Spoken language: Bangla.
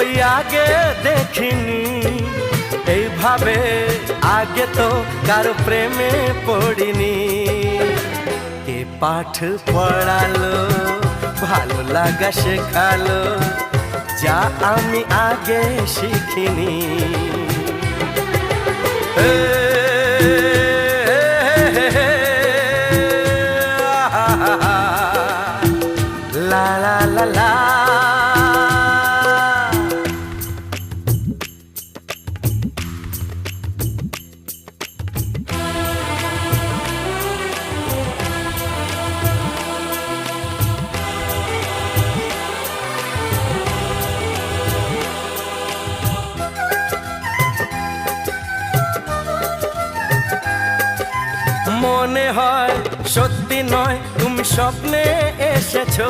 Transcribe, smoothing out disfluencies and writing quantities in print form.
কই আগে দেখিনি এইভাবে, আগে তো কারো প্রেমে পড়িনি। কে পাঠ পড়ালো, ভালো লাগা শেখালো, যা আমি আগে শিখিনি। লা লা লা লা। মনে হয় সত্যি নয়, তুমি স্বপ্নে এসেছো।